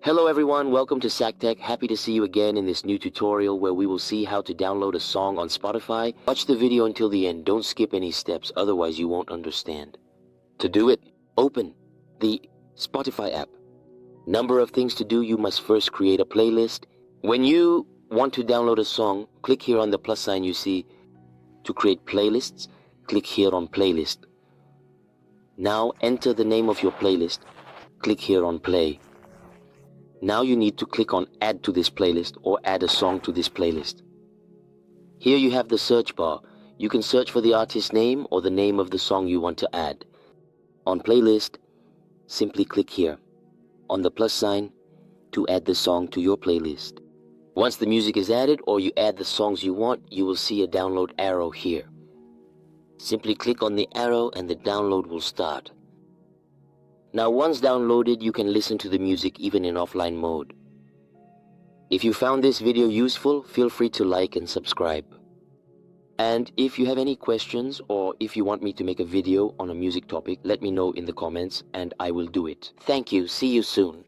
Hello everyone, welcome to SACTech. Happy to see you again in this new tutorial where we will see how to download a song on Spotify. Watch the video until the end, don't skip any steps, otherwise you won't understand. To do it, open the Spotify app. Number of things to do, you must first create a playlist. When you want to download a song, click here on the plus sign you see. To create playlists, click here on playlist. Now enter the name of your playlist. Click here on play. Now you need to click on add to this playlist or add a song to this playlist. Here you have the search bar. You can search for the artist name or the name of the song you want to add. On playlist, simply click here on the plus sign to add the song to your playlist. Once the music is added or you add the songs you want, you will see a download arrow here. Simply click on the arrow and the download will start. Now once downloaded, you can listen to the music even in offline mode. If you found this video useful, feel free to like and subscribe. And if you have any questions or if you want me to make a video on a music topic, let me know in the comments and I will do it. Thank you. See you soon.